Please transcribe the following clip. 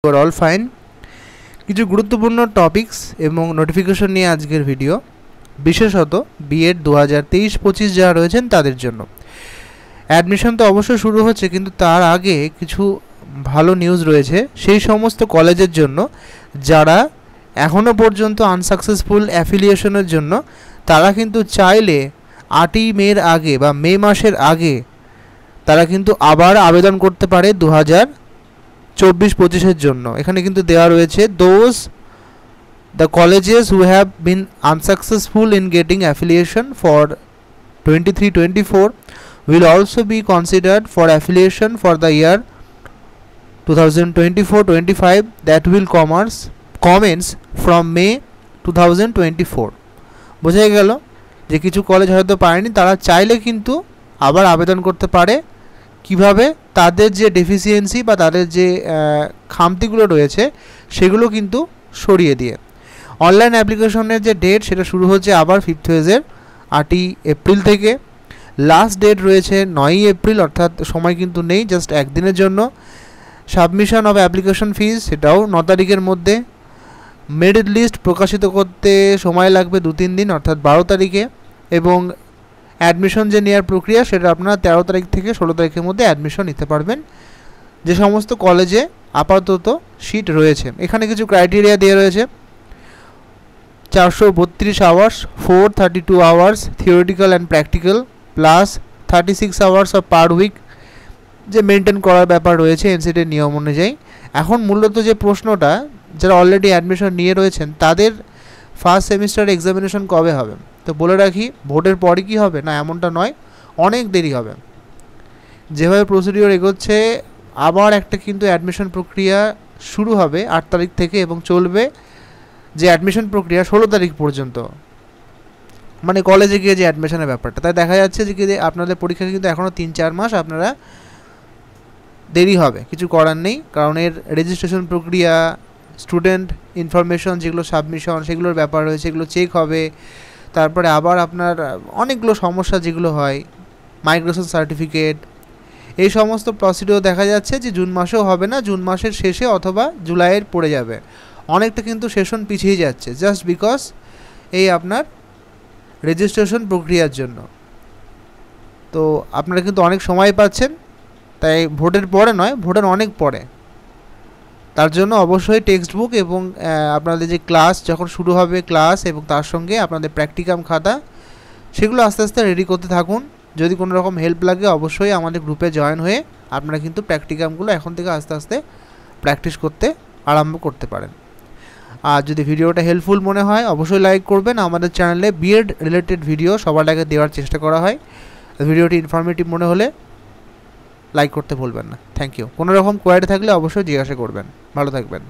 আর all fine. কিছু গুরুত্বপূর্ণ topics এবং নোটিফিকেশন নিয়ে আজকের ভিডিও, বিশেষত বিএড 2023-25 যারা রয়েছেন তাদের জন্য। অ্যাডমিশন তো অবশ্যই শুরু হচ্ছে, কিন্তু তার আগে কিছু ভালো নিউজ রয়েছে সেই সমস্ত কলেজের জন্য যারা এখনও পর্যন্ত আনসাকসেসফুল অ্যাফিলিয়েশনের জন্য তারা কিন্তু চাইলে 8ই মের আগে বা মে মাসের আগে তারা কিন্তু আবার আবেদন করতে পারে 2024-25-এর জন্য। এখানে কিন্তু দেওয়া রয়েছে the colleges who have been unsuccessful in getting affiliation for 23-24 will also be considered for affiliation for the year 2024-25 that will commence from May 2024। বোঝা গেল যে কিছু কলেজ হয়তো পায়নি, তারা চাইলে কিন্তু আবার আবেদন করতে পারে। কিভাবে? তাদের যে ডেফিসিয়েন্সি বা তাদের যে খামতিগুলো রয়েছে সেগুলো কিন্তু সরিয়ে দিয়ে। অনলাইন অ্যাপ্লিকেশনের যে ডেট সেটা শুরু হচ্ছে আবার 5th ফেজের 8ই এপ্রিল থেকে। লাস্ট ডেট রয়েছে 9ই এপ্রিল, অর্থাৎ সময় কিন্তু নেই, জাস্ট একদিনের জন্য। সাবমিশন অফ অ্যাপ্লিকেশন ফিজ সেটাও 9 তারিখের মধ্যে। মেরিট লিস্ট প্রকাশিত করতে সময় লাগবে 2-3 দিন, অর্থাৎ 12 তারিখে। এবং অ্যাডমিশন যে নেওয়ার প্রক্রিয়া সেটা আপনারা 13 তারিখ থেকে 16 তারিখের মধ্যে অ্যাডমিশন নিতে পারবেন যে সমস্ত কলেজে আপাতত সিট রয়েছে। এখানে কিছু ক্রাইটেরিয়া দেওয়া রয়েছে: 432 hours, 432 hours theoretical and practical, plus 36 hours of per week যে মেনটেন করার ব্যাপার রয়েছে এনসিটির নিয়ম অনুযায়ী। এখন মূলত যে প্রশ্নটা, যারা অলরেডি অ্যাডমিশন নিয়ে রয়েছেন তাদের ফার্স্ট সেমিস্টার এক্সামিনেশন কবে হবে? তো বলে রাখি, ভোটের পরই কি হবে? না, এমনটা নয়, অনেক দেরি হবে। যেভাবে প্রসিডিওর এগোচ্ছে আবার একটা কিন্তু অ্যাডমিশন প্রক্রিয়া শুরু হবে 8 তারিখ থেকে এবং চলবে যে অ্যাডমিশন প্রক্রিয়া 16 তারিখ পর্যন্ত, মানে কলেজে গিয়ে যে অ্যাডমিশনের ব্যাপারটা। তাই দেখা যাচ্ছে যে কি আপনাদের পরীক্ষা কিন্তু এখনও 3-4 মাস আপনারা দেরি হবে, কিছু করার নেই। কারণ এর রেজিস্ট্রেশন প্রক্রিয়া, স্টুডেন্ট ইনফরমেশন যেগুলো সাবমিশন সেগুলোর ব্যাপার রয়েছে, এগুলো চেক হবে। তারপরে আবার আপনার অনেকগুলো সমস্যা যেগুলো হয়, মাইগ্রেশন সার্টিফিকেট, এই সমস্ত প্রসিডিওর দেখা যাচ্ছে যে জুন মাসেও হবে না, জুন মাসের শেষে অথবা জুলাইয়ের পড়ে যাবে। অনেকটা কিন্তু সেশন পিছিয়ে যাচ্ছে জাস্ট বিকজ এই আপনার রেজিস্ট্রেশন প্রক্রিয়ার জন্য। তো আপনারা কিন্তু অনেক সময় পাচ্ছেন, তাই ভোটের পরে নয়, ভোটের অনেক পরে। তার জন্য অবশ্যই টেক্সট বুক এবং আপনাদের যে ক্লাস যখন শুরু হবে ক্লাস এবং তার সঙ্গে আপনাদের প্র্যাকটিকাম খাতা সেগুলো আস্তে আস্তে রেডি করতে থাকুন। যদি কোনো রকম হেল্প লাগে অবশ্যই আমাদের গ্রুপে জয়েন হয়ে আপনারা কিন্তু প্র্যাকটিকামগুলো এখন থেকে আস্তে আস্তে প্র্যাকটিস করতে আরম্ভ করতে পারেন। আর যদি ভিডিওটা হেল্পফুল মনে হয় অবশ্যই লাইক করবেন। আমাদের চ্যানেলে বিএড রিলেটেড ভিডিও সবার আগে দেওয়ার চেষ্টা করা হয়। ভিডিওটি ইনফরমেটিভ মনে হলে লাইক করতে ভুলবেন না। Thank you. কোনো রকম কোয়ারি থাকলে অবশ্যই জিজ্ঞাসা করবেন। ভালো থাকবেন।